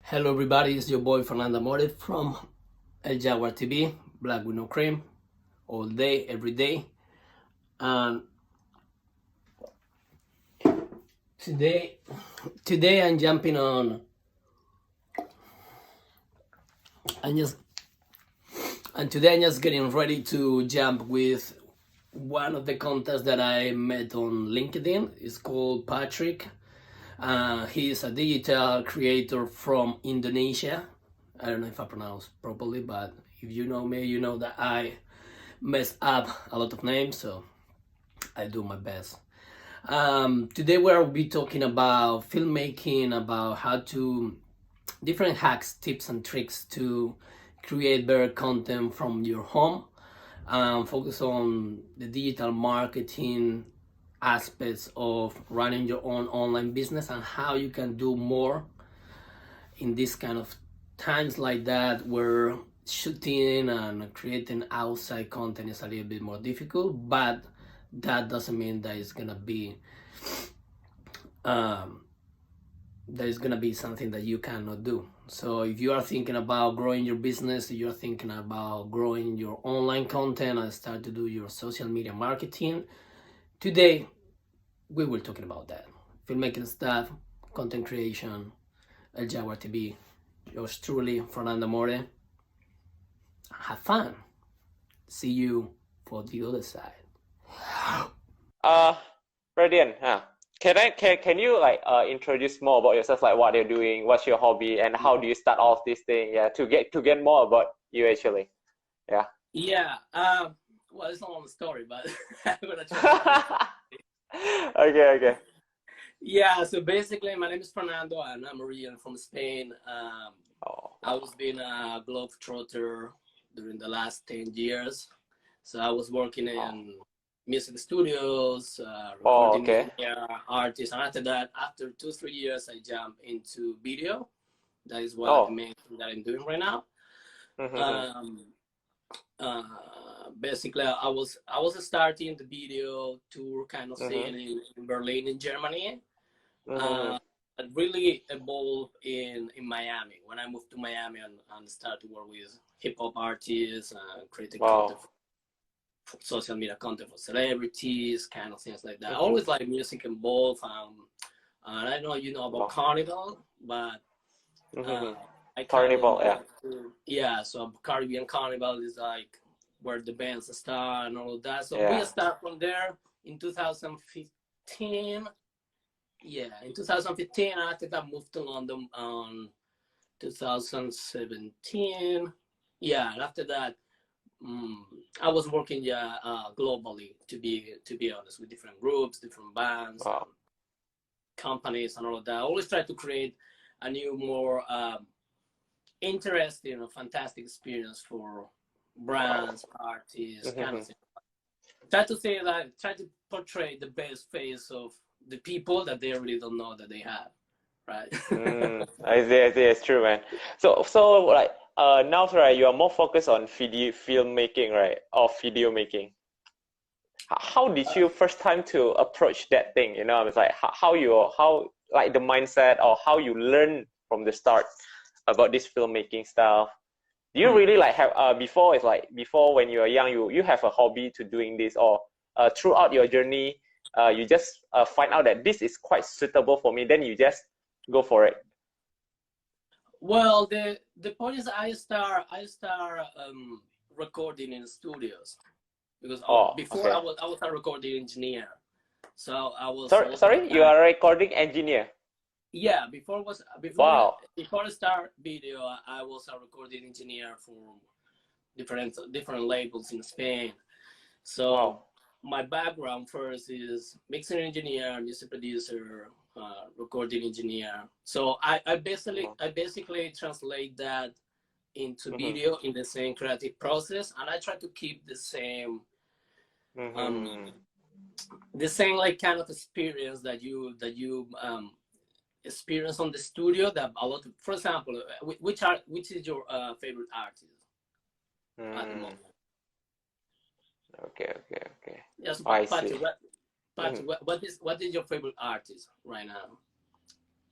Hello everybody, it's your boy Fernando from El Jaguar TV, Black with no cream, all day, every day. And today, today I'm jumping on. I'm just and today I'm just getting ready to jump with one of the contests that I met on LinkedIn. It's called Patrick. He's a digital creator from Indonesia. I don't know if I pronounce properly, but if you know me, you know that I mess up a lot of names, so I do my best. Today we'll be talking about filmmaking, about how to different hacks, tips, and tricks to create better content from your home. Focus on the digital marketing aspects of running your own online business and how you can do more in this kind of times like that where shooting and creating outside content is a little bit more difficult, but that doesn't mean that it's gonna be something that you cannot do. So if you are thinking about growing your business, you're thinking about growing your online content and start to do your social media marketing, today we will talking about that. Filmmaking stuff, content creation, El Jaguar TV, yours truly, Fernando More. Have fun. See you for the other side. Brilliant. Can you introduce more about yourself, like what you're doing, what's your hobby, and how do you start off this thing? Yeah, to get more about you actually. Yeah. Yeah. Well, it's a long story, but I'm gonna try. Okay. Yeah. So basically, my name is Fernando, and I'm originally from Spain. I was being a globetrotter during the last 10 years. So I was working in music studios, recording engineer, artist, and after that, after 2-3 years, I jumped into video. That is what the main thing that I'm doing right now. Basically, I was starting the video tour kind of scene in Berlin, in Germany. It really evolved in Miami when I moved to Miami and started to work with hip hop artists and creating content for social media content for celebrities, kind of things like that. Always like music involved. And I know you know about Carnival, but Carnival, so Caribbean Carnival is like where the bands start and all of that. So we start from there in 2015. Yeah, in 2015, after that, moved to London on 2017. Yeah, and after that, I was working globally, to be honest, with different groups, different bands, companies, and all of that. I always try to create a new, more interesting or fantastic experience for brands, artists, kind of thing. Try to portray the best face of the people that they really don't know that they have, right? I see, it's true, man. So like now, right, you are more focused on filmmaking, right, or video making. How did you first time to approach that thing? You know, it's like how like the mindset or how you learn from the start about this filmmaking stuff. Do you really like have before when you were young, you have a hobby to doing this, or throughout your journey you just find out that this is quite suitable for me, then you just go for it? Well, the point is I start recording in studios because before I was a recording engineer. So I was sorry, you are a recording engineer? Yeah, before I start video, I was a recording engineer for different labels in Spain. So my background first is mixing engineer, music producer, recording engineer. So I basically translate that into video in the same creative process, and I try to keep the same like kind of experience that you experience on the studio. That a lot of, for example, which is your favorite artist at the moment? Okay. Yes, Patrick, what is your favorite artist right now?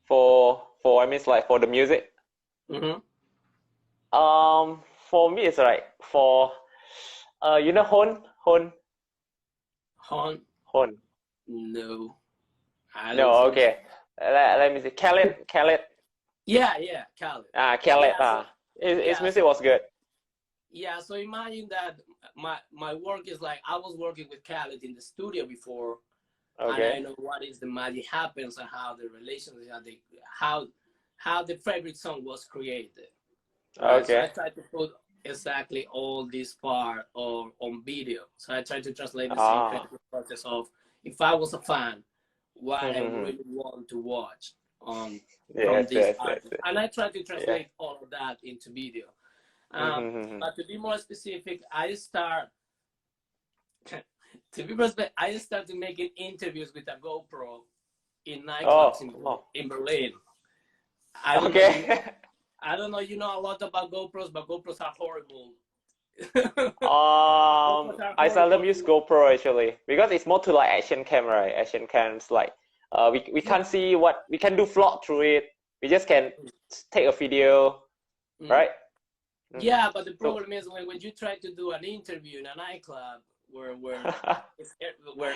For I mean, like for the music. Mm-hmm. For me, it's like for you know Hon? Hon. No, I don't No, think so. okay. Let me see. Khaled. Yeah, yeah, Khaled. Khaled. Yeah, so His yeah, music so was good. yeah, so imagine that my work is like I was working with Khaled in the studio before, and I Okay. know what is the magic happens and how the relations, how the favorite song was created, right? So I Okay. try to put exactly all this part on video. So I try to translate the same Ah. creative process of if I was a fan, what I really want to watch on from Yes, this yes, yes, artist, yes. and I try to Yeah. translate all of that into video. Mm-hmm. But to be more specific, I start to be more specific, I started making interviews with a GoPro in nightclubs Oh, oh. in Berlin. I don't know you know Okay. I don't know you know a lot about GoPros, but GoPros are horrible. GoPros are I seldom horrible use to GoPro actually because it's more to like action camera, right? Action cams like we can't yeah. see what we can do vlog through it. We just can take a video, Mm. right? Mm. Yeah, but the So problem is when you try to do an interview in a nightclub where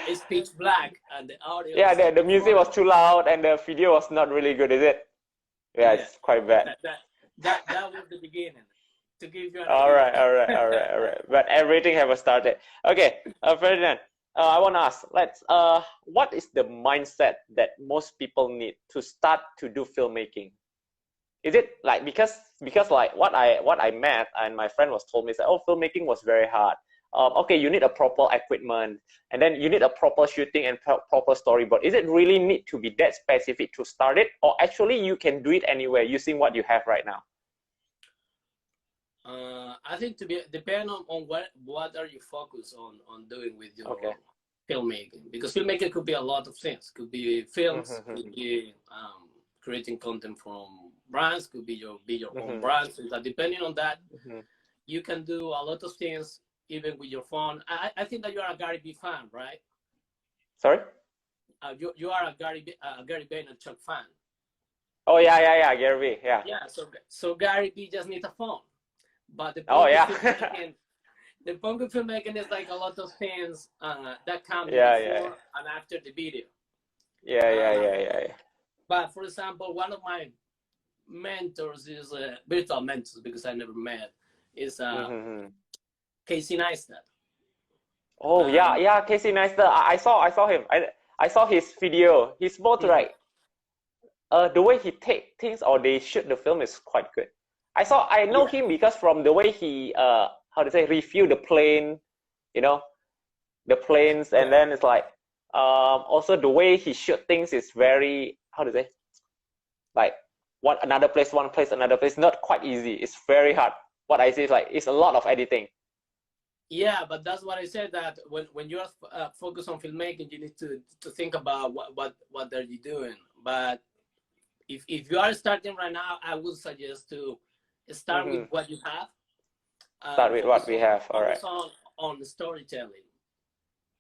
it's pitch black and the audio yeah, is the music was horrible. too loud and the video was not really good, is it? Yeah, Yeah, it's quite bad. that was the beginning to give you an All idea. right, all right, all right, all right. But everything have started. Okay, Ferdinand, I want to ask, what is the mindset that most people need to start to do filmmaking? Is it like because like what I met and my friend was told me is that oh filmmaking was very hard. Okay, you need a proper equipment and then you need a proper shooting and proper storyboard. Is it really need to be that specific to start it, or actually you can do it anywhere using what you have right now? I think to be depend on what are you focused on doing with Okay. your filmmaking, because filmmaking could be a lot of things. Could be films, could Mm-hmm. be creating content from brands, could be your own Mm-hmm. brand. So that depending on that, Mm-hmm. you can do a lot of things even with your phone. I think that you are a Gary B fan, right? Sorry. You are a Gary Vaynerchuk fan. Oh yeah, Gary. Yeah. Yeah, so Gary B just needs a phone. But Oh the yeah. point with filmmaking is like a lot of things that come Yeah. before and after the video. Uh, Yeah. but for example, one of my mentors is virtual mentors because I never met is Mm-hmm. Casey Neistat. Oh Um, yeah, Casey Neistat. I saw him. I saw his video. He's both mhm. right. The way he take things or they shoot the film is quite good. I know Yeah, him because from the way he how to say review the plane, you know, the planes, and yeah, then it's like also the way he shoot things is very how to say like one place another place, not quite easy. It's very hard. What I see is like it's a lot of editing. yeah. But that's what I said. That when you're focused on filmmaking, you need to think about what are you doing. But if you are starting right now, I would suggest to start with Mm-hmm. what you have. Start with what we have. All right. Focus on storytelling,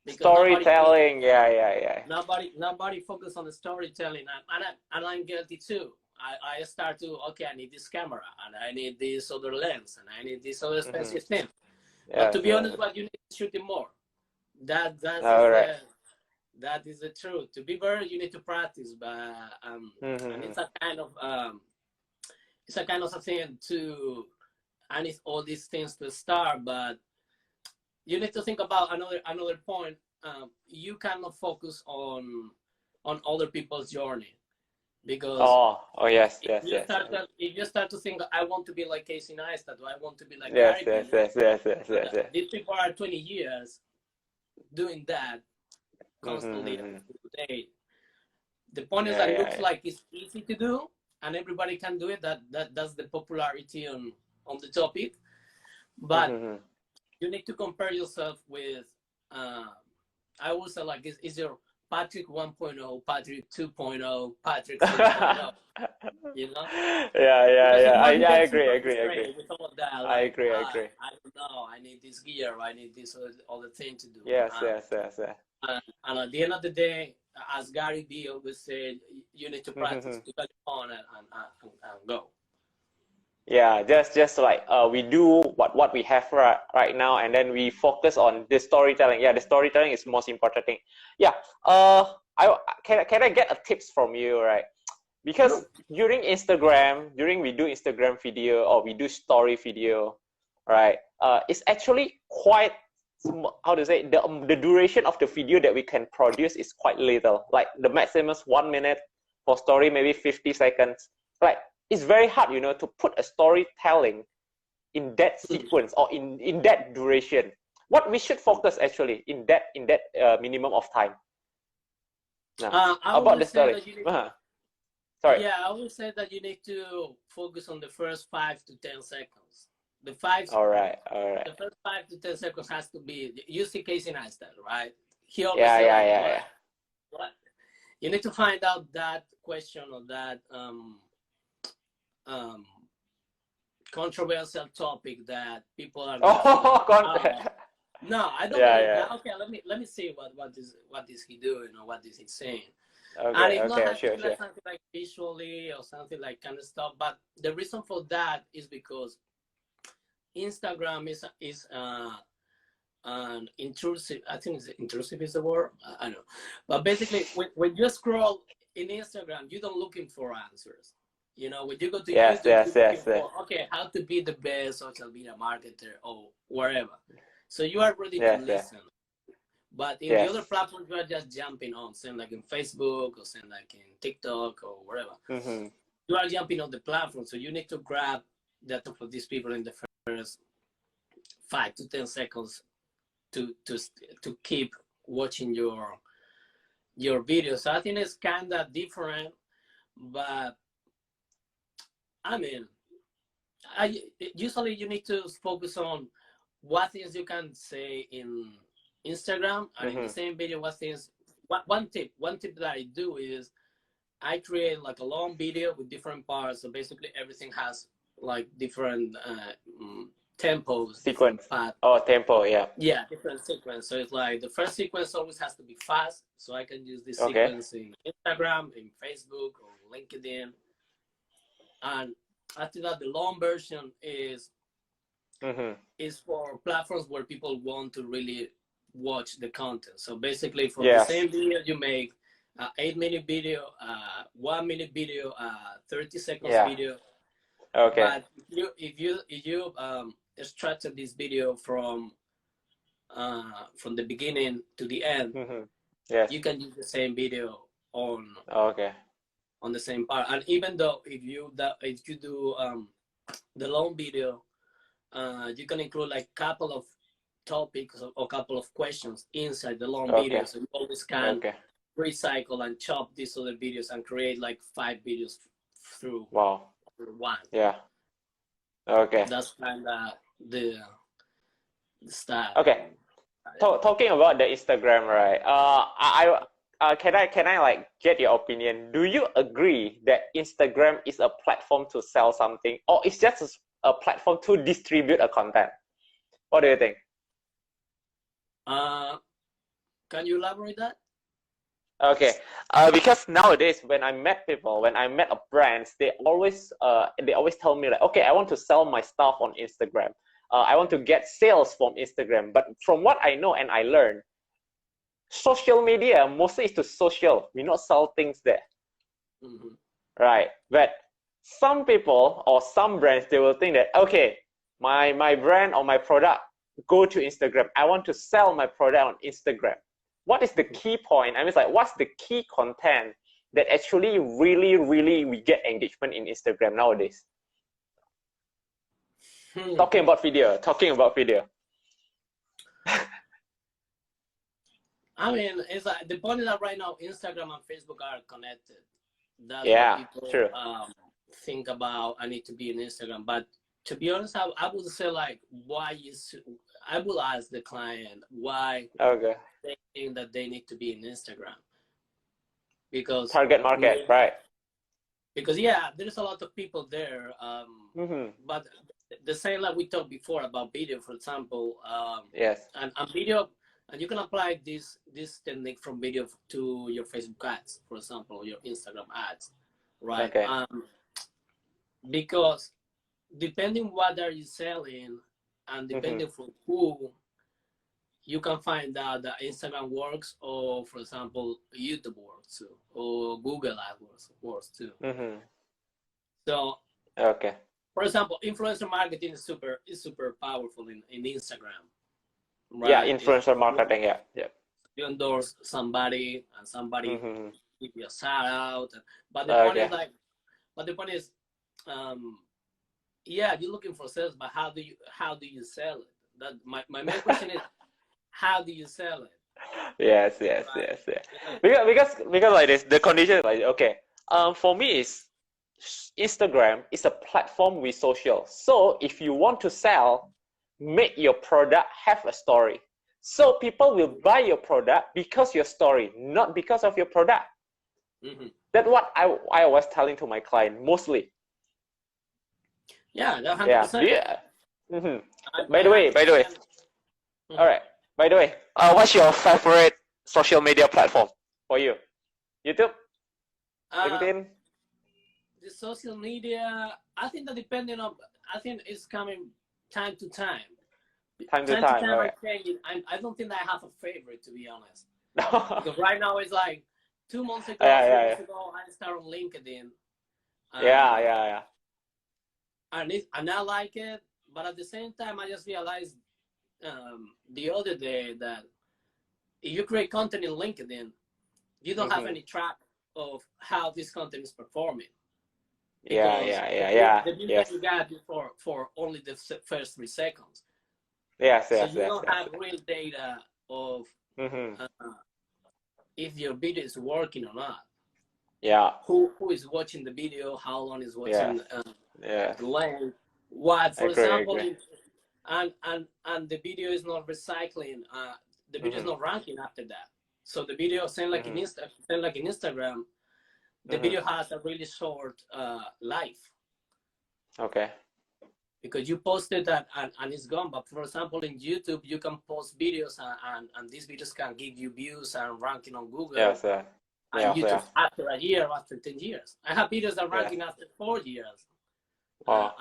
because Storytelling. Yeah. nobody focus on the storytelling, and I'm guilty too. I start to okay, I need this camera and I need this other lens and I need this other Mm-hmm. expensive thing. But to Yes, be yes. honest, what you need is shooting more. That is All right. the truth. To be better, you need to practice. But and Mm-hmm. it's a kind of a thing to. I need all these things to start, but you need to think about another point. You cannot focus on other people's journey, because Oh yes, yes, yes, yes. if you start to think I want to be like Casey Neistat, or I want to be like Yes, Gary yes, Vee, yes, yes, yes, yes, yes. these people are 20 years doing that constantly Mm-hmm. every single day. The point is that it looks Yeah. like it's easy to do and everybody can do it. That's the popularity on the topic, but Mm-hmm. you need to compare yourself with I would say like is your Patrick 1.0, Patrick 2.0, Patrick 3.0, you know, because Yeah. if not you I get agree, super agree. frustrated with all of that, I like agree, I agree. I don't know, I need this gear, I need this other thing to do, Yes. and at the end of the day, as Gary Vee always said, you need to practice, Mm-hmm. pick up your phone and go. Yeah, just like we do what we have right now, and then we focus on the storytelling. Yeah, the storytelling is most important thing. Yeah. I can I get a tips from you, right? Because during Instagram, during we do Instagram video or we do story video, right? It's actually quite, how to say, the duration of the video that we can produce is quite little. Like the maximum is 1 minute for story, maybe 50 seconds. Like it's very hard, you know, to put a storytelling in that sequence or in that duration. What we should focus actually in that minimum of time. Now, about the story. Sorry. Yeah, I would say that you need to focus on the first 5 to 10 seconds. All right. The first 5 to 10 seconds has to be. You see Casey Neistat, right? He always Yeah. What? You need to find out that question or that controversial topic that people are. No, I don't. Okay, let me see what is he doing or what is he saying. And it's not sure. like something like visually or something like kind of stuff. But the reason for that is because Instagram is an intrusive. I think intrusive is the word. I don't know. But basically, when you scroll in Instagram, you don't looking for answers. You know, when you go to YouTube, you're looking for, okay, how to be the best social media marketer or wherever. So you are ready to listen. But in the other platforms, you are just jumping on, saying like in Facebook or saying like in TikTok or wherever. You are jumping on the platform, so you need to grab the attention of these people in the first 5 to 10 seconds to keep watching your videos. So I think it's kind of different, but I mean, usually you need to focus on what things you can say in Instagram and in the same video. One tip that I do is I create like a long video with different parts. So basically everything has like different tempos, sequence. paths. Tempo, yeah. Yeah, different sequence. So it's like the first sequence always has to be fast. So I can use this sequence in Instagram, in Facebook, or LinkedIn. And after that, the long version is for platforms where people want to really watch the content. So basically, for the same video, you make 8-minute video, 1-minute video, 30 seconds video. Okay. But if you extracted this video from the beginning to the end, you can use the same video on the same part. And even though if you do the long video, you can include like a couple of topics or a couple of questions inside the long video, so you always can recycle and chop these other videos and create like 5 videos through one. Yeah. Okay. That's kind of the style. Okay. Talking about the Instagram, right? Can I like get your opinion? Do you agree that Instagram is a platform to sell something, or it's just a platform to distribute a content? What do you think? Can you elaborate that? Okay, because nowadays when I met people, when I met brands, they always tell me like, okay, I want to sell my stuff on Instagram. I want to get sales from Instagram. But from what I know and I learned, social media mostly is to social. We not sell things there, right? But some people or some brands, they will think that, okay, my brand or my product go to Instagram. I want to sell my product on Instagram. What is the key point? I mean, it's like, what's the key content that actually really we get engagement in Instagram nowadays? Talking about video. I mean, it's like the point is that right now Instagram and Facebook are connected. That's what people think about. I need to be in Instagram, but to be honest, I would say like, I will ask the client why they think that they need to be in Instagram, because target market, right? Because there's a lot of people there, but the same like we talked before about video, for example, and video, and you can apply this technique from video to your Facebook ads, for example, your Instagram ads, right? Because depending what are you selling and depending Mm-hmm. from who, you can find out that Instagram works, or for example, YouTube works too, or Google AdWords works too. Mm-hmm. So, Okay. for example, influencer marketing is super powerful in Instagram, Yeah, right? influencer marketing. Yeah. Yeah. You endorse somebody and somebody Mm-hmm. give you a shout out, but the point is Okay. like, but the point is, um, yeah, you're looking for sales, but how do you sell it? That my main question is, how do you sell it? Yes, yes, Right? yes, yes. Because, Because like this, the condition is like okay. For me is Instagram is a platform with social. So if you want to sell, make your product have a story. So people will buy your product because your story, not because of your product. mhm. That's what I was telling to my client mostly. Yeah, hundred Yeah. percent. Mm-hmm. I By the way, 100%. all Mhm. right. By the way, what's your favorite social media platform for you? YouTube, Uh, LinkedIn, the social media, I think that depending on, I think it's coming time to time. time to Time to time. time, All I right. change it. I don't think I have a favorite, to be honest, yeah, because right now it's like 2 months ago, yeah, 3 months yeah, ago, I started on LinkedIn, yeah, uh, yeah, yeah. and I like it, but at the same time, I just realized the other day that if you create content in LinkedIn, you don't have Mm-hmm. any track of how this content is performing, Yeah, because yeah, the yeah, view, yeah. the view that Yes, you got is for only the first 3 seconds. yes, So yes, you yes, don't yes. have real data of Mm-hmm. uh, if your video is working or not. Yeah, Who is watching the video? How long is yes, watching yes. the length? What, I for agree, I example, agree. if and the video is not recycling, the video is Mm-hmm. not ranking after that. So the video same like in Mm-hmm. Instagram, the Mm-hmm. video has a really short life, Okay. because you posted that and it's gone. But for example, in YouTube, you can post videos and these videos can give you views and ranking on Google Yes, and yeah, YouTube yeah, after a year, after 10 years. I have videos that are yes. ranking after 4 years, Wow.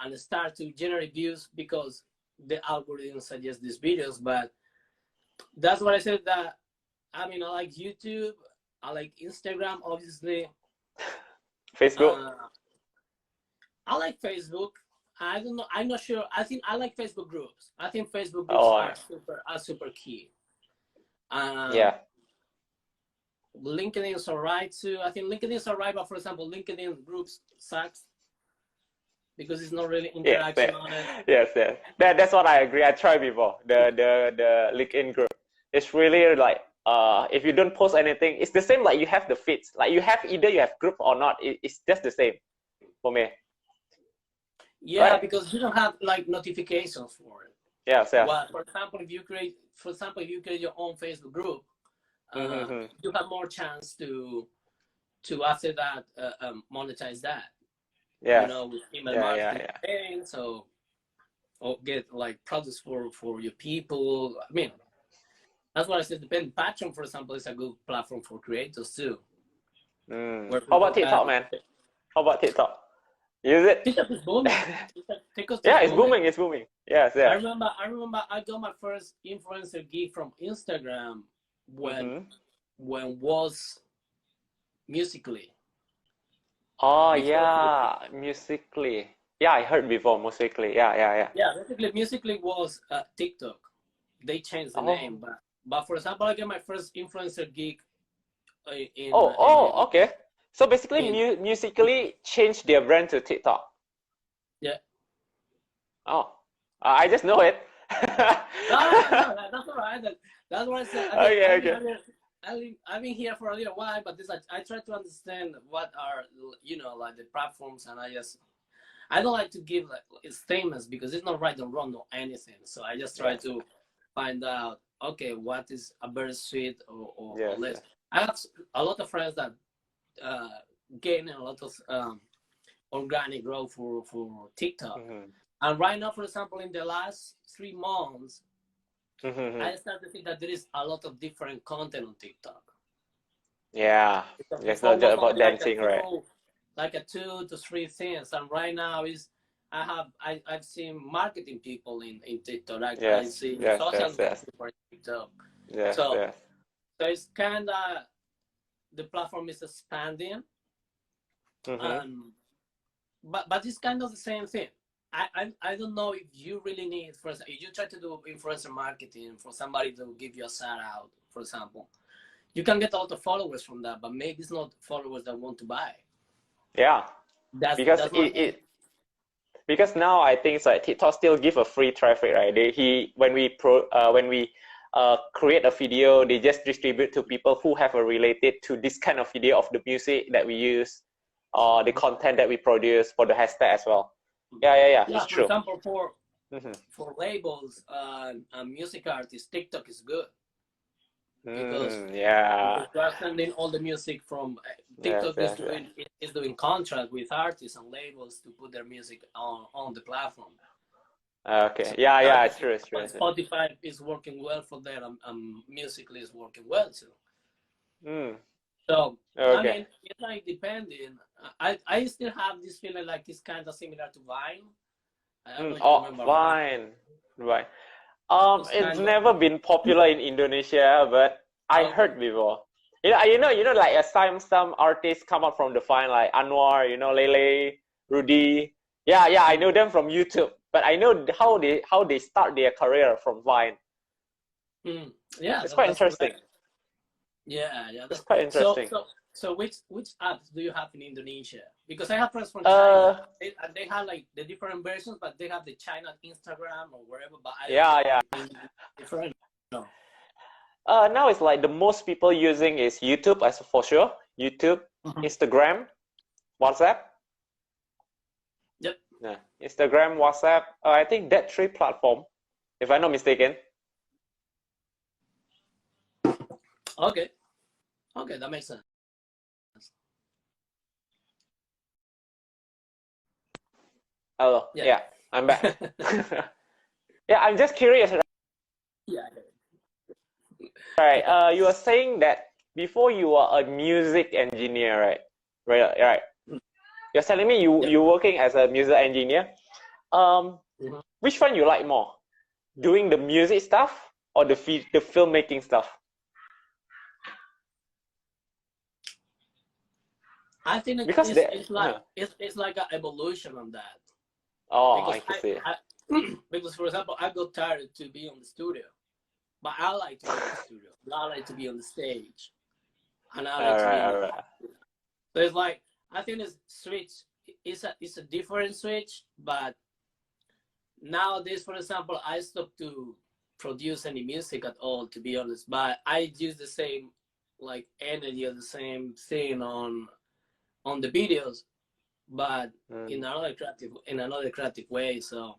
and start to generate views because the algorithm suggests these videos. But that's what I said, that I mean, I like YouTube, I like Instagram, obviously. Facebook. Uh, I like Facebook. I don't know. I'm not sure. I think I like Facebook groups. I think Facebook groups Oh, are super key. Um, yeah. LinkedIn is alright too. I think LinkedIn is alright, but for example, LinkedIn groups sucks because it's not really Yes, interaction on it. yes, yes. That's what I agree. I tried before. The LinkedIn group. It's really like if you don't post anything, it's the same like you have the feeds. Like you have either you have group or not. It's just the same for me. Yeah, Right? because you don't have like notifications for it. Yes, yes. Well, for example, if you create your own Facebook group, Mm-hmm. you have more chance to after that monetize that. Yes. With email Yeah, yeah, marketing yeah. campaigns, so or get like products for your people. I mean, that's what I said. Depend. Patreon, for example, is a good platform for creators too, Mm. where How about people TikTok, can. man? How about TikTok? Use it? TikTok is booming. TikTok is Yeah, it's booming. booming. It's booming. Yes, I yes. remember. I remember. I got my first influencer gig from Instagram when Mm-hmm. when was Musically Oh before yeah, Facebook. musically. Yeah, I heard before musically. Yeah, yeah, yeah. Yeah, basically, Musically was TikTok. They changed the name, Oh. but for example, I got my first influencer gig in Oh, oh, okay. So basically, in musically changed their brand to TikTok. yeah. Oh, I just know it. No, no, no, that's all right. That's what I said. I mean, Okay, okay. I've been here for a little while, but this I try to understand what are like the platforms, and I don't like to give like statements because it's not right or wrong or anything. So I just try Yes, to find out, okay, what is a better suite or yes, less. yes. I have a lot of friends that gain a lot of organic growth for TikTok. Mm-hmm. And right now, for example, in the last 3 months, Mm-hmm. I started to see that there is a lot of different content on TikTok. Yeah, Because it's before not was just about only like a dancing, right? two, like a 2 to 3 things, and right now is I've seen marketing people in TikTok. I Yes, see yes, social yes, yes, people in TikTok. yes, So yes. it's kind of, the platform is expanding, Mm-hmm. but it's kind of the same thing. I don't know if you really need, for example, if you try to do influencer marketing for somebody to give you a shout out, for example, you can get a lot of followers from that, but maybe it's not followers that want to buy. Yeah, because That's my thing. because now I think it's like TikTok still give a free traffic, right? When we create a video, they just distribute to people who have a related to this kind of video of the music that we use, or the content that we produce for the hashtag as well. Yeah, Yeah, it's for true. example, Mm-hmm. for labels, music artists, TikTok is good because Yeah. you are sending all the music from Yes, TikTok yes, yes. is doing contract with artists and labels to put their music on the platform. Okay. So Yeah, that's it's true, it's true, but it's true. Spotify is working well for them, Musically is working well too. Mm. So I Okay. mean, it's like depending. I still have this feeling like it's kind of similar to Vine. I don't know if you Oh, remember Vine. fine. Right. It's It's kind of never been popular in Indonesia, but I okay. heard before. Like some artists come up from the Vine, like Anwar, Lele, Rudy. Yeah, I know them from YouTube, but I know how they start their career from Vine. Yeah, It's quite that's interesting. correct. Yeah, It's that's quite correct. So, interesting. which apps do you have in Indonesia? Because I have friends from China. Uh, They have like the different versions, but they have the China Instagram or wherever. But I don't know yeah. if it's different. No. Now it's like the most people using is YouTube, as for sure. YouTube, Mhm. Instagram, WhatsApp. Yep. Yeah, Instagram, WhatsApp. I think that three platform, if I'm not mistaken. Okay. Okay, that makes sense. Hello. Yeah. Yeah, I'm back. Yeah, I'm just curious. Yeah. Right. You were saying that before you were a music engineer, right? Right. You're telling me Yep. you're working as a music engineer. Mhm. Which one you like more? Doing the music stuff or the filmmaking stuff? I think Because it's like an evolution on that oh, because I can see. because for example I got tired to be on the studio, but I like to be on the studio. I like to be on the stage, and I like to be in All the. right. So it's like I think it's switch. It's a different switch, but nowadays, for example, I stopped to produce any music at all, to be honest. But I use the same like energy or the same thing on the videos, but Mm. in another creative way. So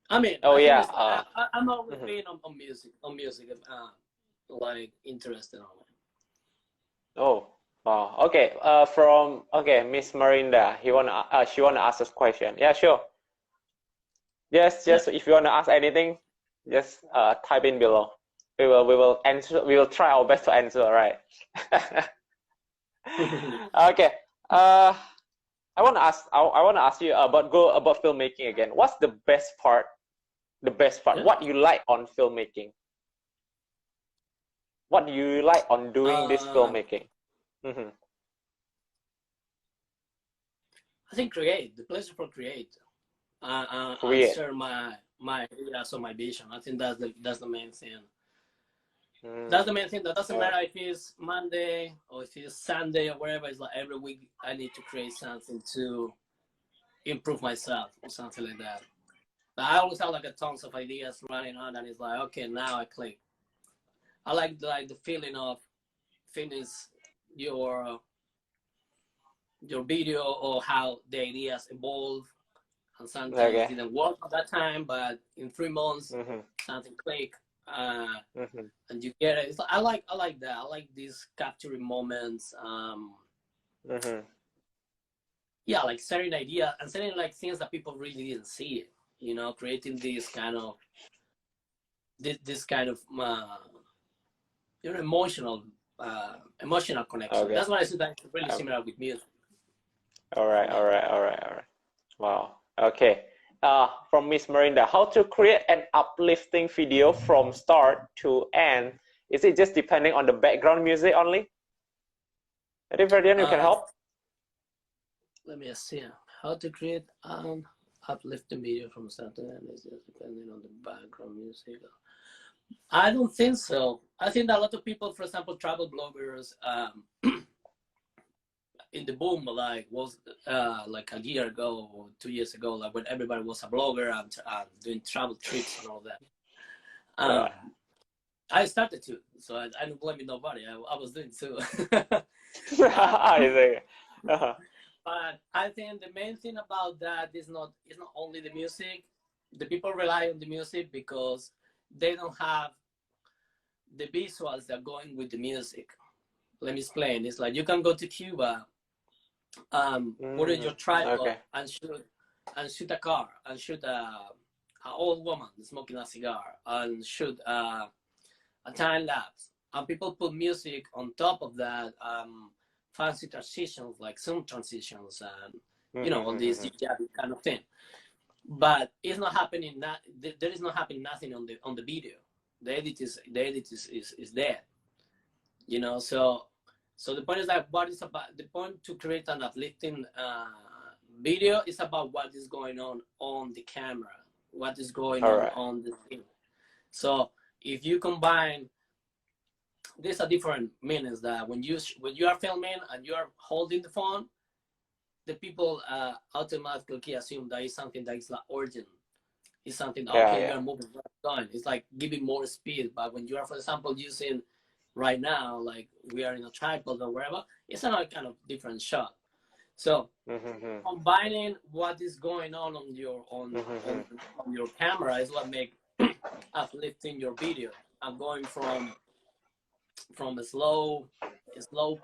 I mean, Oh I think yeah. it's I'm always Mhm. been on music, like interested on it. Oh wow. Okay. Miss Marinda. She wanna ask us question. Yeah, sure. Yes, Yeah. if you wanna ask anything, just type in below. We will answer. We will try our best to answer. All right. Okay. Uh, I want to ask you about filmmaking again. What's the best part? The best part. Yeah. What you like on filmmaking? What do you like on doing this Uh, filmmaking? Mm-hmm. I think create the pleasure for create. And Create. share my ideas or my vision. I think that's the main thing. That's Mm. the main thing. That doesn't All right. matter if it's Monday or if it's Sunday or wherever. It's like every week I need to create something to improve myself or something like that. But I always have like a tons of ideas running on, and it's like, okay, now I click. I like the feeling of finish your your video or how the ideas evolve, and sometimes Okay. didn't work at that time, but in 3 months Mm-hmm. something click. Uh, Mm-hmm. and you get it. It's like, I like that. I like these capturing moments. Mm-hmm. Yeah, like sharing idea and sharing like things that people really didn't see. Creating this kind of emotional connection. Okay. That's why I said that it's really Um, similar with music. all right. Yeah. All right. All right. All right. Wow. Okay. From Miss Marinda, how to create an uplifting video from start to end? Is it just depending on the background music only? I think Ferdinand, you can help. Let me see how to create an uplifting video from start to end. Is just depending on the background music. I don't think so. I think that a lot of people, for example, travel bloggers, in the boom, like was like a year ago or 2 years ago, like when everybody was a blogger and doing travel trips and all that. I started to, so I don't blame nobody. I was doing too. But I think the main thing about that is not only the music. The people rely on the music because they don't have the visuals that are going with the music. Let me explain. It's like you can go to Cuba, put in your tripod and shoot a car and shoot an old woman smoking a cigar and shoot a time lapse. And people put music on top of that, fancy transitions like zoom transitions and you know all these kind of thing. But it's not happening. There is not happening nothing on the video. The edit is there. You know, so the point is that what is about the point to create an uplifting video is about what is going on the camera, what is going on the scene. So if you combine, there's a different meanings that when you are filming and you are holding the phone, the people automatically assume that is something that is like urgent. It's something you are moving on. It's like giving more speed. But when you are, for example, using right now, like we are in a tripod or wherever, it's another kind of different shot. So combining what is going on your camera is what make uplifting your video. I'm going from a slow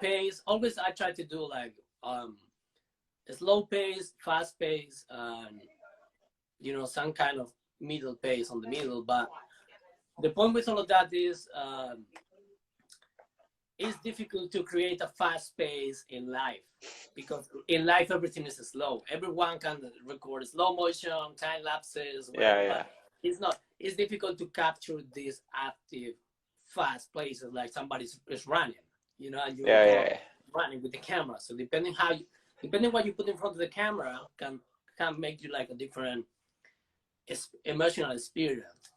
pace. Always I try to do like a slow pace, fast pace, and you know, some kind of middle pace on the middle. But the point with all of that is it's difficult to create a fast pace in life, because in life everything is slow. Everyone can record slow motion, time lapses, whatever. But it's difficult to capture these active fast places like somebody is running, you know, and you're running with the camera. So depending what you put in front of the camera can make you like a different emotional experience.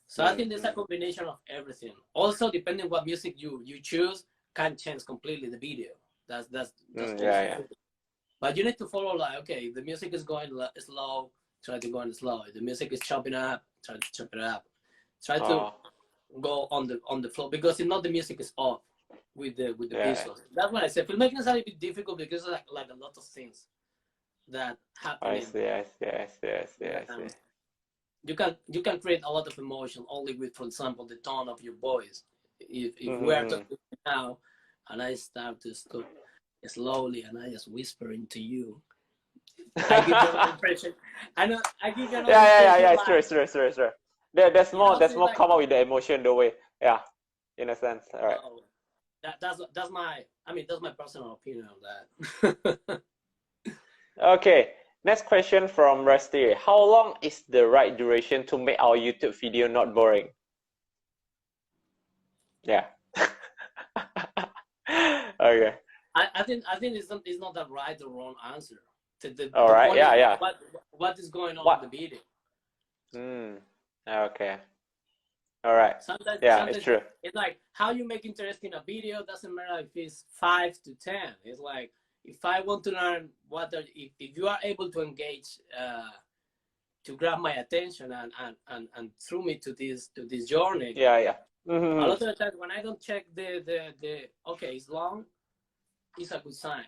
So I think there's a combination of everything. Also, depending what music you choose, can change completely the video. That's But you need to follow like, okay, if the music is going slow, try to go in slow. If the music is chopping up, try to chop it up. Try to go on the flow, because if not, the music is off with the visuals. That's what I said. Filmmaking is a little bit difficult because like a lot of things that happen. I see. You can create a lot of emotion only with, for example, the tone of your voice. If we are talking now, and I start to talk slowly, and I just whisper into you, I give you an impression. I know I give you an impression. Sure. There's more like, come out with the emotion the way. Yeah, in a sense. All right. That's my personal opinion on that. Okay. Next question from Rusty. How long is the right duration to make our YouTube video not boring? Yeah. Okay. I think it's not the right or wrong answer. All right. What is going on in the video? Okay. All right. Sometimes it's true. It's like how you make interesting a video doesn't matter if it's 5 to 10. It's like, if I want to learn if you are able to engage, to grab my attention and through me to this journey. A lot of the times when I don't check the okay, it's long, it's a good sign.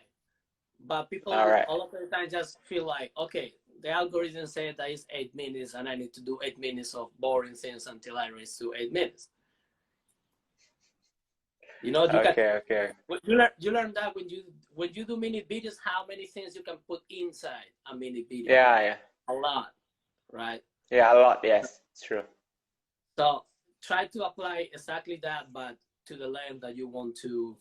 But people a lot of the time just feel like, okay, the algorithm said that it's 8 minutes and I need to do 8 minutes of boring things until I reach to 8 minutes. You know, you learn that when you do mini videos, how many things you can put inside a mini video. A lot, right? Yeah, a lot. Yes, it's true. So try to apply exactly that, but to the length that you want to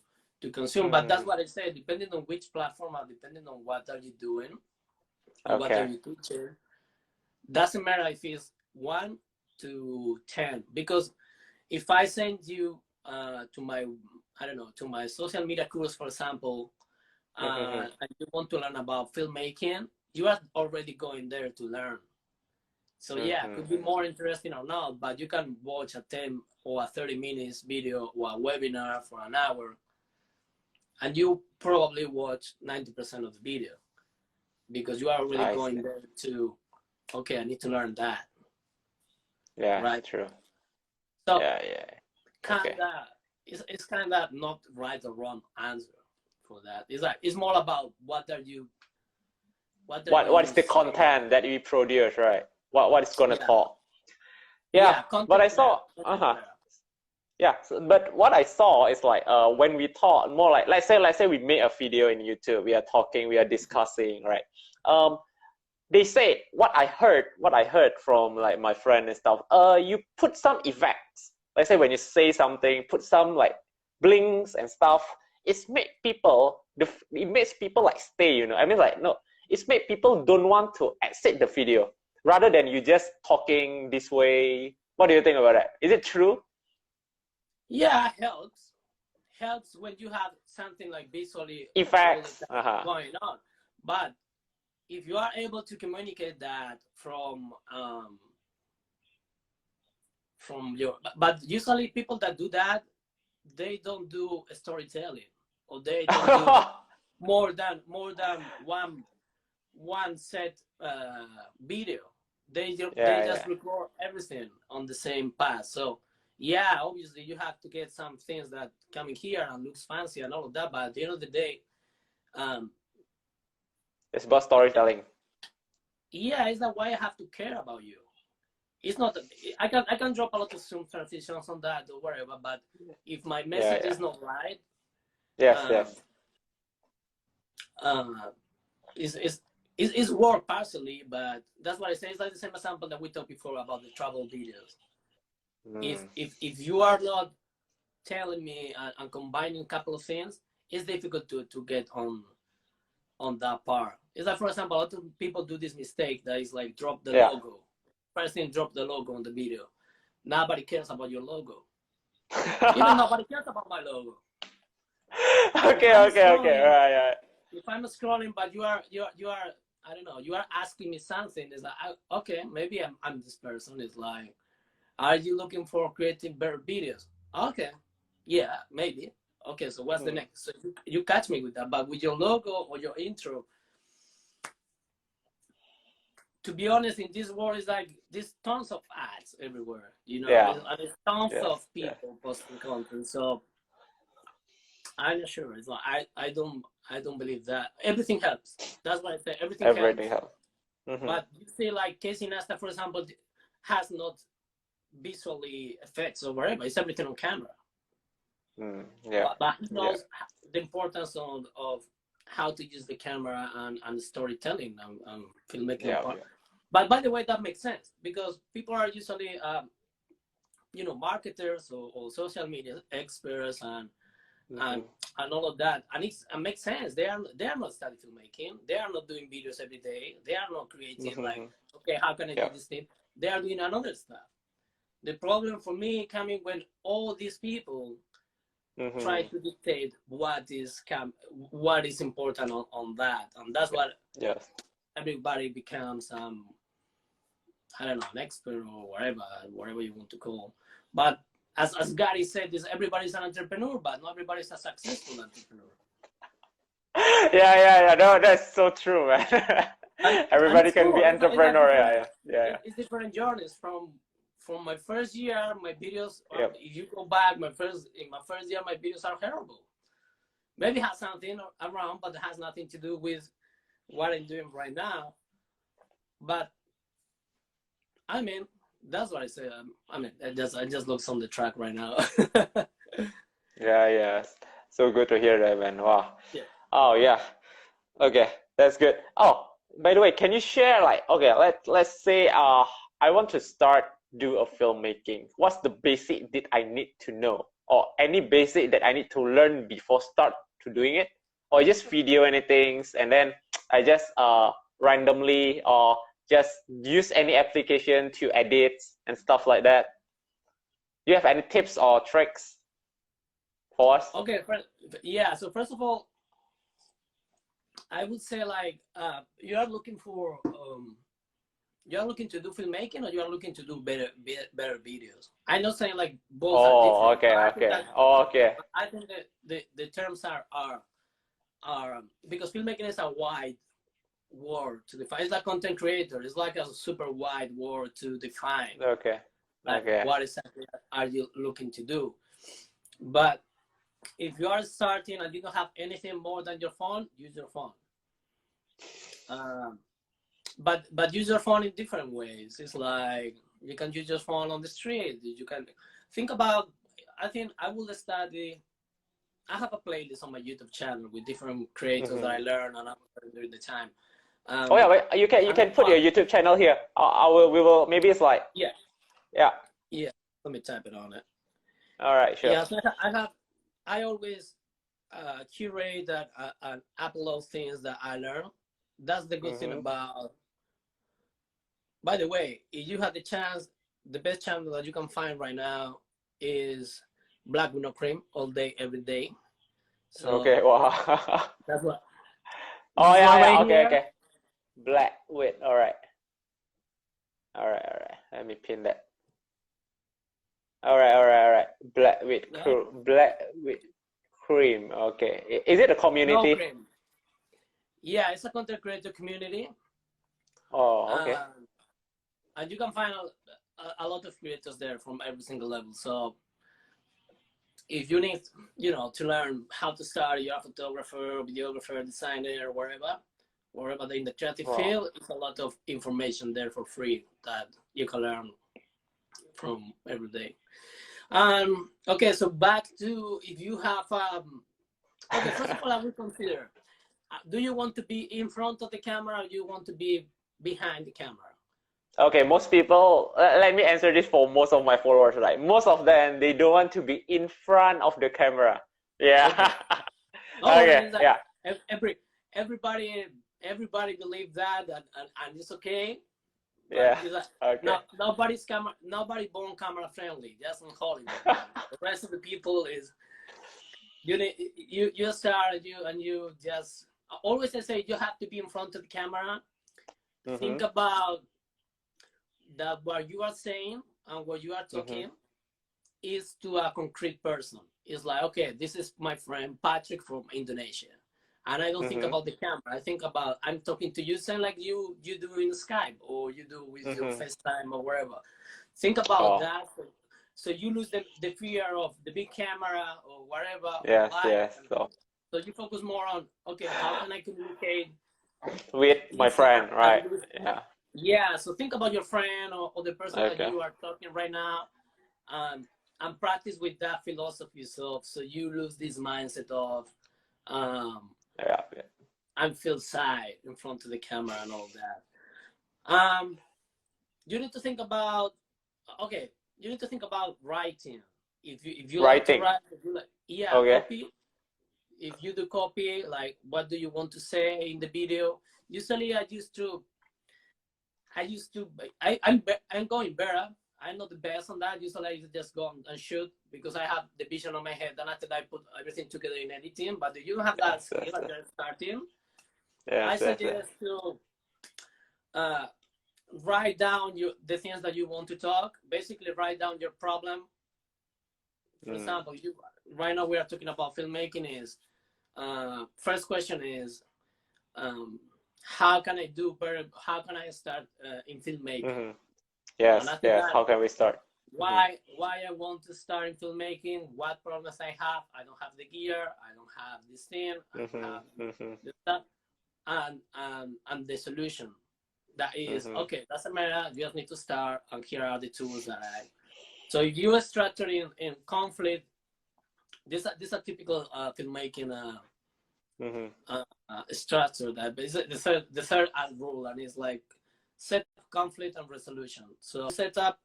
consume. But that's what I said. Depending on which platform or depending on what are you doing, or what are Okay. you teaching. Doesn't matter if it's 1 to 10, because if I send you to my, I don't know, to my social media course, for example, Mm-hmm. and you want to learn about filmmaking, you are already going there to learn. So yeah, it could be Mm-hmm. more interesting or not, but you can watch a 10 or a 30 minutes video or a webinar for an hour, and you probably watch 90% of the video because you are already I see. going there to, okay, I need to learn that, Yeah, right? true. So Yeah, yeah. kind Okay. of, it's kind of not right or wrong answer for that. It's like, it's more about what are you What is the saying? content that we produce, right? What is gonna Yeah, talk? Yeah, yeah, but content I matter, saw, content uh-huh. matter. Yeah, so, but what I saw is like when we talk more like let's say we made a video in YouTube, we are talking, we are discussing, right? They say what I heard from like my friend and stuff. You put some effects. Let's say when you say something, put some like blinks and stuff. It makes people like stay. I mean, like, no, it's made people don't want to exit the video rather than you just talking this way. What do you think about that? Is it true? Yeah, helps when you have something like visually all the Effects. time Uh-huh. going on. But if you are able to communicate that from your, but usually people that do that, they don't do storytelling, or they don't do more than one set video. They Yeah, just yeah. record everything on the same path. So yeah, obviously you have to get some things that coming here and looks fancy and all of that. But at the end of the day, um, It's about storytelling. yeah, it's not why I have to care about you. It's not. I can drop a lot of zoom transitions on that or whatever. But if my Yeah, message yeah. is not right, Yes, um, yes. uh, it's work partially. But that's what I say. It's like the same example that we talked before about the travel videos. if Mm. if you are not telling me and combining a couple of things, it's difficult to get on that part. It's like, for example, a lot of people do this mistake that is like drop the Yeah. logo. First thing, drop the logo on the video. Nobody cares about your logo. Even nobody cares about my logo. If Okay, I'm okay, okay. scrolling, Right, right. if I'm scrolling, but you are I don't know, you are asking me something. It's like, okay, maybe I'm this person. It's like, are you looking for creating better videos? Okay, yeah, maybe. Okay, so what's the Hmm. next? So you catch me with that, but with your logo or your intro, to be honest, in this world, it's like there's tons of ads everywhere. Yeah. There's tons Yes. of Yes. people posting content. So I'm not sure. It's like I don't believe that everything helps. That's what I say. Everything Everything helps. helps. Mm-hmm. But you see, like Casey Neistat, for example, has not visually effects or whatever. It's everything on camera. Mm. Yeah. But he Yeah. knows the importance of how to use the camera and storytelling and filmmaking Yeah. part. Yeah. But by the way, that makes sense because people are usually marketers or social media experts and Mm-hmm. and and all of that, and it makes sense. They are not studying filmmaking. They are not doing videos every day. They are not creating like, Mm-hmm. okay, how can I do Yeah. this thing? They are doing another stuff. The problem for me coming when all these people try Mm-hmm. to dictate what is important on that, and that's what Yes. everybody becomes I don't know, an expert or whatever you want to call. But as Gary said, this everybody's an entrepreneur, but not everybody's a successful entrepreneur. Yeah. Yeah. Yeah. No, that's so true, man. And Everybody it's can be cool. It's like entrepreneur. different. Yeah. Yeah. Yeah. Yeah. It's different journeys from my first year. My videos, Yep. if you go back, in my first year, my videos are terrible. Maybe it has something around, but it has nothing to do with what I'm doing right now. But I mean, that's what I say. I mean, I just lost on the track right now. Yeah. Yeah. So good to hear that, man. Wow. Yeah. Oh yeah. Okay, that's good. Oh, by the way, can you share like, okay, let's say I want to start do a filmmaking. What's the basic that I need to know, or any basic that I need to learn before start to doing it, or just video anything and then I just randomly, or just use any application to edit and stuff like that? Do you have any tips or tricks for us? Okay, yeah. So first of all, I would say like you are looking for you are looking to do filmmaking, or you are looking to do better videos. I'm not saying like both are different. Okay, okay, okay. I think that the terms are because filmmaking is a wide word to define. It's like content creator. It's like a super wide word to define. Okay. Like Okay. what exactly are you looking to do? But if you are starting and you don't have anything more than your phone, use your phone. But use your phone in different ways. It's like you can use your phone on the street. You can think about. I think I will study. I have a playlist on my YouTube channel with different creators that I learn and I learn during the time. Oh yeah, wait, you can put your YouTube channel here. We will, maybe it's like, yeah. Let me type it on it. All right, sure. Yeah, so I always curate that and upload things that I learn. That's the good thing about. By the way, if you have the chance, the best channel that you can find right now is Black with No Cream, all day, every day. So okay, wow. That's what. Oh yeah, right okay, here. okay. Black with, all right. All right. Let me pin that. All right. Black with cream. Okay. Is it a community? No cream. Yeah, it's a content creator community. Oh, okay. And you can find a lot of creators there from every single level. So if you need, to learn how to start, you're a photographer, videographer, designer, wherever in the creative field, it's a lot of information there for free that you can learn from every day. Okay, so back to if you have, okay, first of all, I will consider, do you want to be in front of the camera or do you want to be behind the camera? Okay, most people, let me answer this for most of my followers, right? Most of them, they don't want to be in front of the camera. Yeah. Okay. Okay, yeah. Everybody believes that, and it's okay. Yeah. Like, Okay. Nobody born camera friendly. Just in Hollywood. The rest of the people is you start and you just always I say you have to be in front of the camera. Think about that what you are saying and what you are talking is to a concrete person. It's like, okay, this is my friend Patrick from Indonesia. And I don't think about the camera. I think about I'm talking to you, saying like you do in Skype or you do with your FaceTime or wherever. Think about that. So you lose the fear of the big camera or whatever. Yes. So you focus more on, okay, how can I communicate with my friend, right? Yeah. So think about your friend or the person that you are talking right now, and practice with that philosophy. So you lose this mindset of I feel shy in front of the camera and all that. You need to think about writing. If you like to write, copy. If you do copy, like what do you want to say in the video? Usually I'm going better. I'm not the best on that. Usually I just go and shoot because I have the vision on my head, and after that I put everything together in editing. But if you have that skill and you're starting, I suggest to write down the things that you want to talk. Basically, write down your problem. For example, right now we are talking about filmmaking. Is first question is how can I do better? How can I start in filmmaking? Yes. How can we start? Why I want to start in filmmaking? What problems I have? I don't have the gear. I don't have this thing. I don't have this stuff. And the solution. That is okay. Doesn't matter. You just need to start, and here are the tools that I. So if you are structuring in conflict, this is a typical filmmaking structure. That is the third rule, and it's like set conflict and resolution. So set up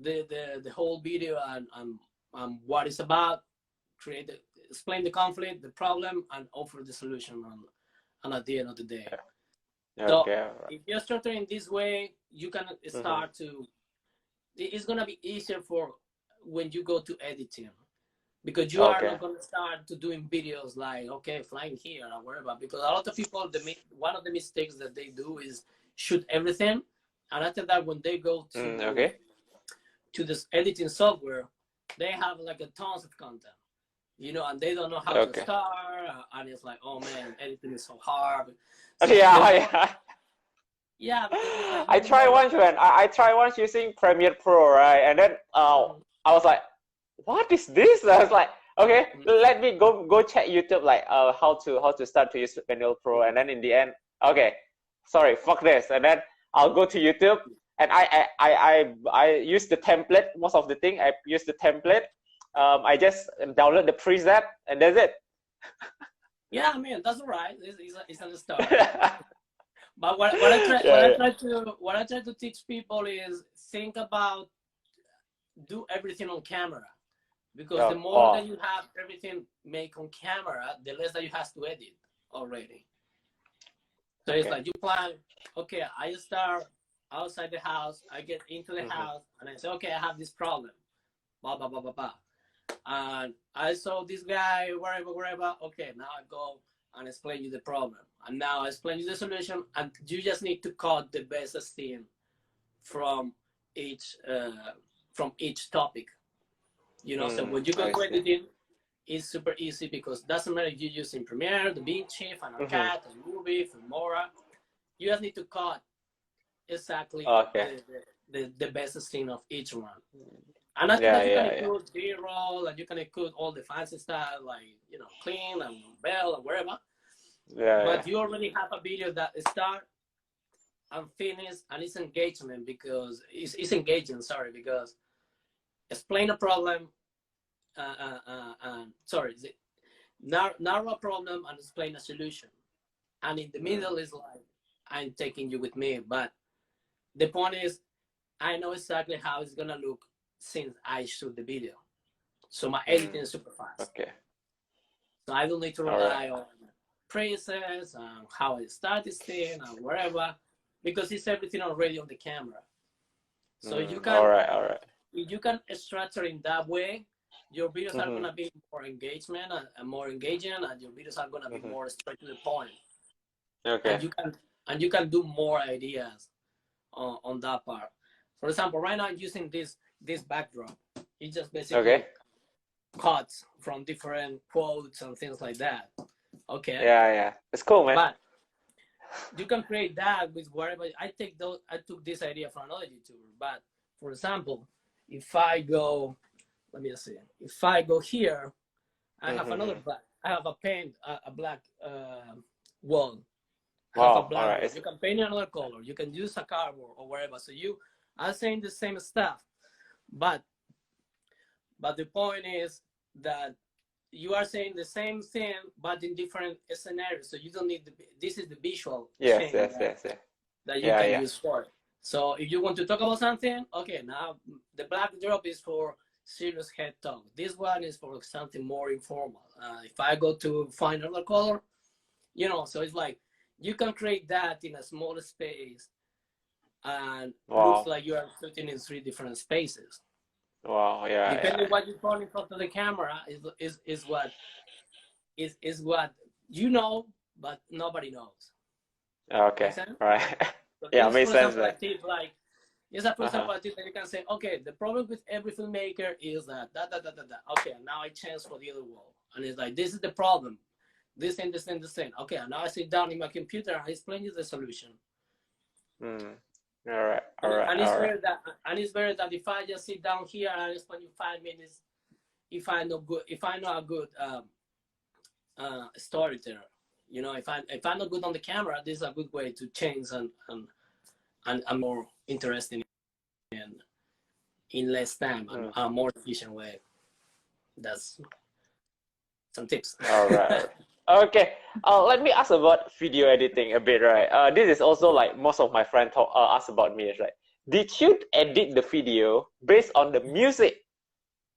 the whole video and what it's about, explain the conflict, the problem, and offer the solution and at the end of the day. Okay. So Right. if you're structuring this way, you can start to. It's gonna be easier for when you go to editing, because you are Okay. not gonna start to doing videos like flying here or wherever. Because a lot of people, one of the mistakes that they do is shoot everything, and after that, when they go Okay. to this editing software, they have like a tons of content, and they don't know how to Okay. start, and it's like, oh man, editing is so hard. Yeah, So yeah. yeah, because it's like I tried once, man. I tried once using Premiere Pro, right? And then I was like, what is this? I was like, okay, let me go check YouTube, like how to start to use Premiere Pro. And then in the end, okay, sorry, fuck this. And then I'll go to YouTube, and I use the template. Most of the thing I use the template. I just download the preset, and that's it. Yeah, I mean, that's all right. It's a start. But what I try to teach people is think about do everything on camera, because the more that you have everything make on camera, the less that you have to edit already. So it's like you plan, okay, I start outside the house, I get into the house, and I say, okay, I have this problem, blah blah blah blah blah, and I saw this guy wherever. Okay, now I go and explain you the problem, and now I explain you the solution, and you just need to cut the best thing from each topic. So when you go to editing, it's super easy, because it doesn't matter if you use in Premiere, the DaVinci, Final Cut, the movie, Filmora. You just need to cut exactly the best thing of each one. And after that, you can include B-roll, and you can include all the fancy stuff like clean and bell and wherever. But you already have a video that start and finish, and it's engagement, because it's engaging. Sorry, because explain a problem. Narrow a problem and explain a solution, and in the middle is like I'm taking you with me. But the point is, I know exactly how it's gonna look since I shoot the video, so my editing is super fast. Okay. So I don't need to rely on presets and how I start this thing and wherever, because it's everything already on the camera. So you can. If you can structure in that way, your videos are gonna be more engagement and more engaging, and your videos are gonna be more straight to the point. Okay. And you can do more ideas on that part. For example, right now I'm using this backdrop. It just basically cuts from different quotes and things like that. Okay. Yeah. It's cool, man. But you can create that with wherever. I took this idea from another YouTuber. But for example, if I go, let me see. If I go here, I have another black. I have a black wall. I have a black wall. You can paint another color. You can use a cardboard or wherever. So you are saying the same stuff, but the point is that you are saying the same thing, but in different scenarios. So you don't need this is the visual change that you can use for it. So if you want to talk about something, okay, now the black drop is for serious head talk. This one is for something more informal. If I go to find another color, so it's like you can create that in a smaller space, and looks like you are shooting in 3 different spaces. Wow, yeah. Depending what you put in front of the camera is what but nobody knows. Okay, right. So makes sense. It's a for example, a tip that you can say, okay, the problem with every filmmaker is that. Okay, now I change for the other wall, and it's like this is the problem. This and this and this thing. Okay, now I sit down in my computer and I explain you the solution. All right. And it's better that if I just sit down here and I explain you 5 minutes, if I know a good storyteller, if I'm not good on the camera, this is a good way to change and I'm more interested in less time and a more efficient way. That's some tips. All right. Okay. Let me ask about video editing a bit, right? This is also like most of my friends ask about me, right? Did you edit the video based on the music,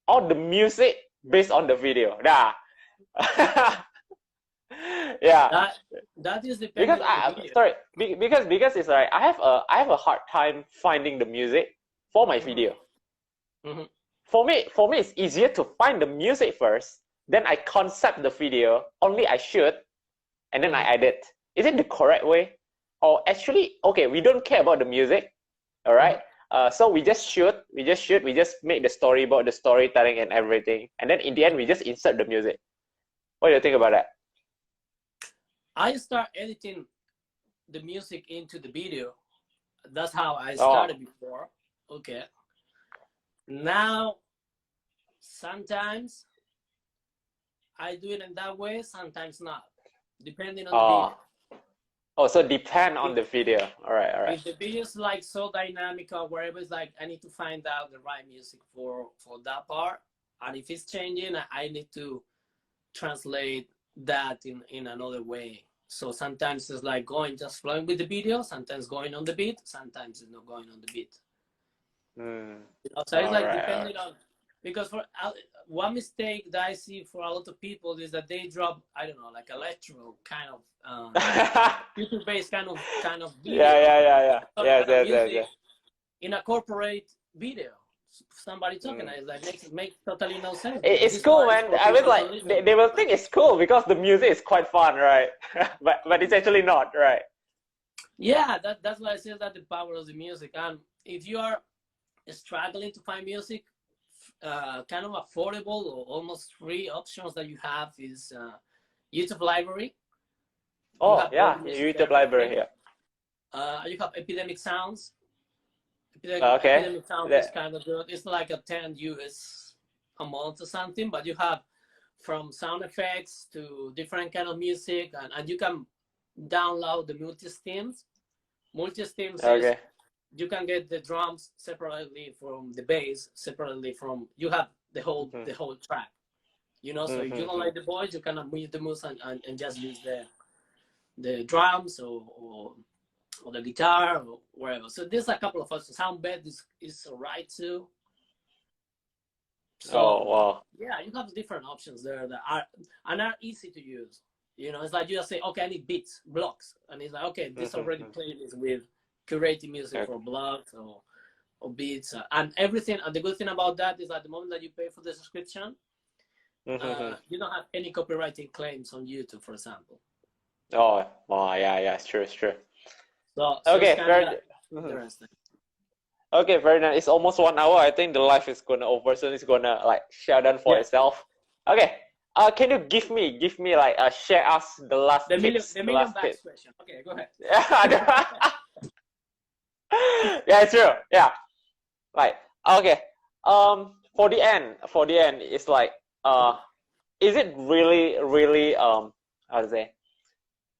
or the music based on the video? Nah. Yeah. That is Because depending on the video. sorry, because it's like I have a hard time finding the music for my video. Mhm. For me it's easier to find the music first, then I concept the video, only I shoot, and then I edit. Is it the correct way? Or actually, okay, we don't care about the music, all right? So we just shoot, we just make the storyboard, the storytelling and everything, and then in the end we just insert the music. What do you think about that? I start editing the music into the video. That's how I started before. Okay. Now, sometimes I do it in that way, sometimes not, depending on the video. Oh, so depend on the video. All right. If the video is like so dynamic or wherever, it's like I need to find out the right music for that part. And if it's changing, I need to translate that in another way. So sometimes it's like just flowing with the video, sometimes going on the beat, sometimes it's not going on the beat. So it's like depending on, because for one mistake that I see for a lot of people is that they drop, I don't know, like electro kind of YouTube-based kind of video. Yeah. Yes. In a corporate video. Somebody talking, it's like makes totally no sense. It's cool, man. I was like, they will think it's cool because the music is quite fun, right? but it's actually not, right? Yeah, that's why I say that the power of the music. And if you are struggling to find music, kind of affordable or almost free options that you have is YouTube Library. YouTube Library here. You have Epidemic Sounds. Okay. Epidemic Sounds is kind of good. It's like a 10 US a month or something, but you have from sound effects to different kind of music, and you can download the multi-stems. Multi-stems is you can get the drums separately from the bass, separately from, you have the whole track, so if you don't like the voice, you can move the moves and just use the drums or the guitar or wherever. So there's a couple of options. Soundbed is alright too. So yeah, you have different options there that are easy to use. It's like you just say, okay, I need beats, blocks, and it's like, okay, this already playlist with curated music for blocks or beats and everything. And the good thing about that is at the moment that you pay for the subscription, you don't have any copywriting claims on YouTube, for example. Yeah, it's true. So okay, very interesting. Okay, very nice. It's almost 1 hour. I think the live is gonna over soon. It's gonna like shut down for itself. Okay. Can you give me like share us the last the tips? The million bucks question. Okay, go ahead. Yeah, it's true. Yeah. Like okay. For the end, it's like is it really how to say?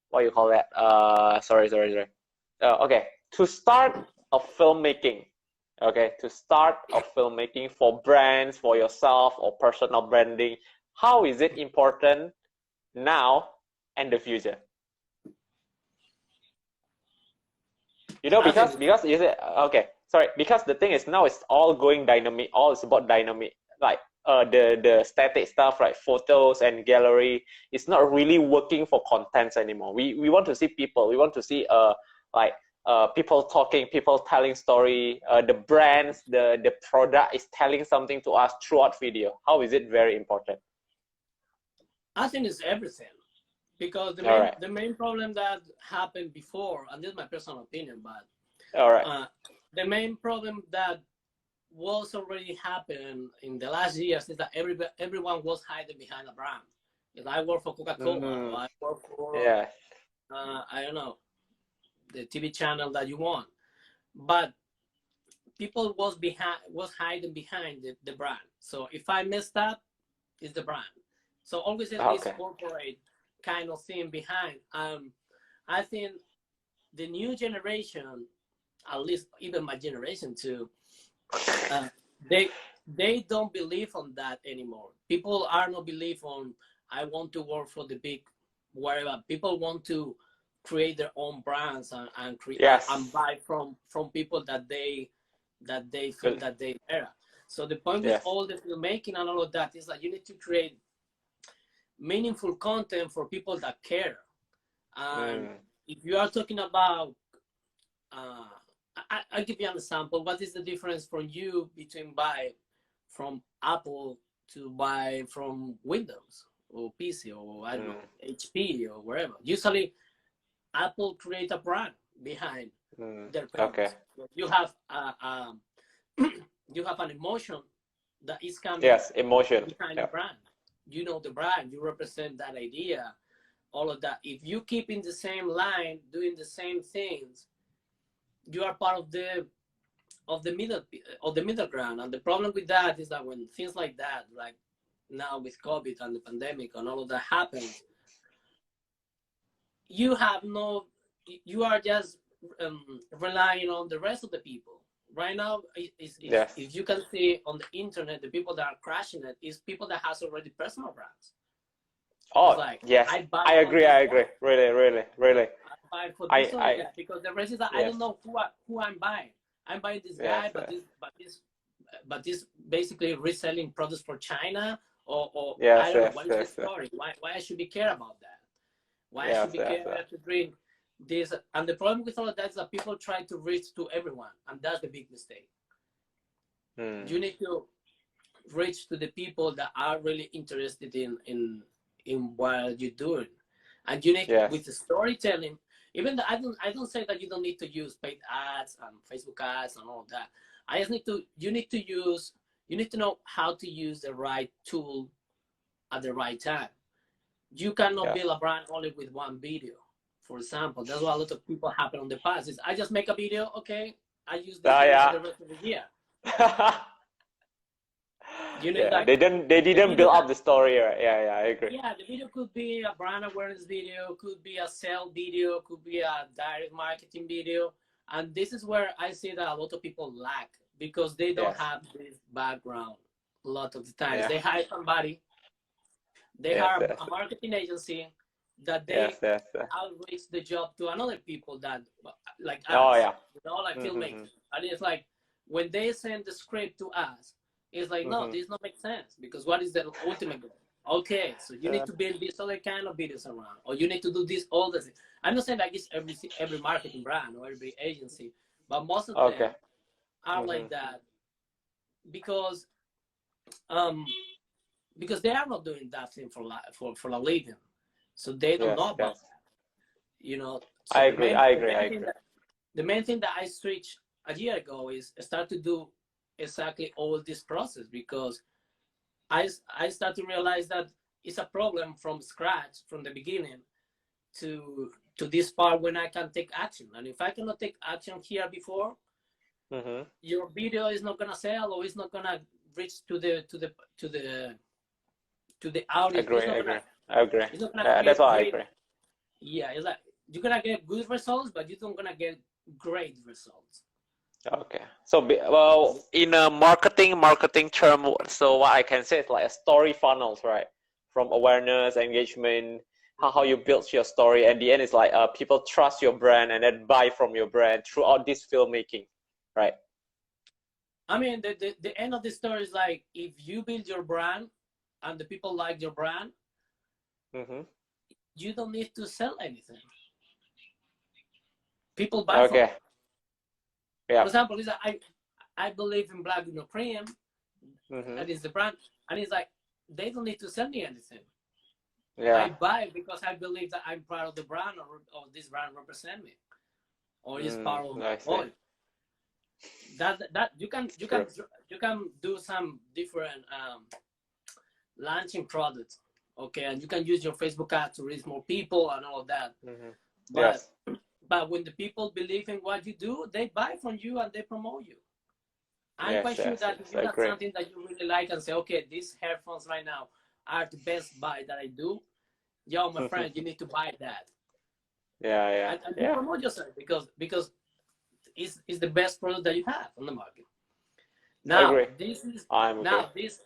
What you call that? Sorry. Okay. To start a filmmaking. Okay, to start a filmmaking for brands, for yourself, or personal branding, how is it important now and the future? Because is it okay? Sorry, because the thing is now it's all going dynamic. All is about dynamic, like the static stuff, like photos and gallery. It's not really working for contents anymore. We want to see people. We want to see people talking, people telling story, the brands, the product is telling something to us throughout video. How is it very important? I think it's everything, because the main problem that happened before, and this is my personal opinion, but the main problem that was already happening in the last years is that everyone was hiding behind a brand. If I work for Coca-Cola, or I work for I don't know, the TV channel that you want, but people was hiding behind the brand. So if I messed up, it's the brand. So always there's this corporate kind of thing behind. I think the new generation, at least even my generation too, they don't believe on that anymore. People are not believe on I want to work for the big wherever. People want to create their own brands and create and buy from people that they feel that they are. So the point with all the filmmaking and all of that is that you need to create meaningful content for people that care. And if you are talking about, I'll give you an example. What is the difference for you between buy from Apple to buy from Windows or PC or I don't know, HP or wherever? Usually, Apple create a brand behind their products. Okay. You have you have an emotion that is coming emotion behind the brand. You know the brand, you represent that idea, all of that. If you keep in the same line, doing the same things, you are part of the middle ground. And the problem with that is that when things like that, like now with COVID and the pandemic and all of that happens, you are just relying on the rest of the people. Right now, if you can see on the internet, the people that are crashing it is people that has already personal brands. Oh, like, yes, I agree. Really. I buy for this guy, because the rest is that I don't know who I'm buying. I'm buying this guy, but this basically reselling products for China or I don't know what is the story. Why I should be care about that? Why I should be care to drink this? And the problem with all of that is that people try to reach to everyone, and that's the big mistake. You need to reach to the people that are really interested in what you're doing, and you need with the storytelling. Even though I don't say that you don't need to use paid ads and Facebook ads and all of that. I just you need to know how to use the right tool at the right time. You cannot build a brand only with one video. For example, that's what a lot of people happen on the past. Is I just make a video, okay, I use this video for the rest of the year. They didn't build up the story, right? I agree. Yeah, the video could be a brand awareness video, could be a sale video, could be a direct marketing video. And this is where I see that a lot of people lack, because they don't have this background a lot of the times. They hire somebody, they hire a marketing agency that they outreach the job to another people that, like us, like filmmakers. And it's like, when they send the script to us, it's like, no, this not make sense, because what is the ultimate goal? Okay, so you need to build this other kind of videos around, or you need to do this, all this. I'm not saying like it's every marketing brand or every agency, but most of them are like that, because they are not doing that thing for a living, so they don't know about that. You know, so I agree. The main thing that I switched a year ago is start to do exactly all this process, because I start to realize that it's a problem from scratch, from the beginning to this part when I can take action. And if I cannot take action here before, your video is not gonna sell, or it's not gonna reach to the audience. I agree. That's why I agree. Yeah, it's like you're gonna get good results, but you're not gonna get great results. Okay, so well, in a marketing term, so what I can say is like a story funnels, right? From awareness, engagement, how you build your story, and the end is like people trust your brand and then buy from your brand throughout this filmmaking, right? I mean, the end of the story is like, if you build your brand and the people like your brand, you don't need to sell anything. People buy from it. For example, I believe in Black Cream, that is the brand, and it's like, they don't need to sell me anything. I buy because I believe that I'm part of the brand, or this brand represent me, or is part of my voice. That you can do some different launching products, okay, and you can use your Facebook ad to reach more people and all of that. But when the people believe in what you do, they buy from you and they promote you. I'm quite sure that if you got something that you really like and say, okay, these headphones right now are the best buy that I do, yo, my friend, you need to buy that. And you promote yourself because it's the best product that you have on the market. Now,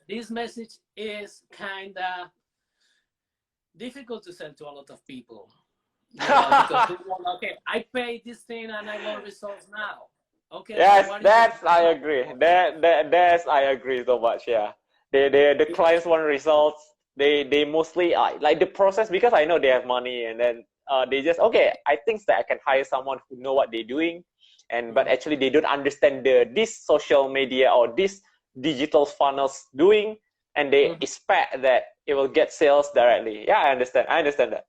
this message is kind of difficult to sell to a lot of people. Because they want, okay, I pay this thing and I want results now. Okay. Yes, I agree. That's I agree so much. Yeah, the clients want results. They mostly like the process, because I know they have money, and then they just, okay, I think that I can hire someone who know what they're doing, and but actually they don't understand this social media or this digital funnels doing, and they expect that it will get sales directly. Yeah, I understand that.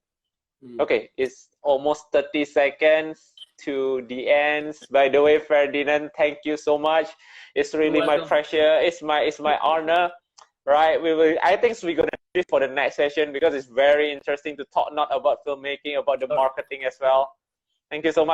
Okay, it's almost 30 seconds to the end. By the way, Ferdinand, thank you so much. It's really my pleasure. It's my honor. Right, I think we're gonna do this for the next session, because it's very interesting to talk not about filmmaking, about the marketing as well. Thank you so much.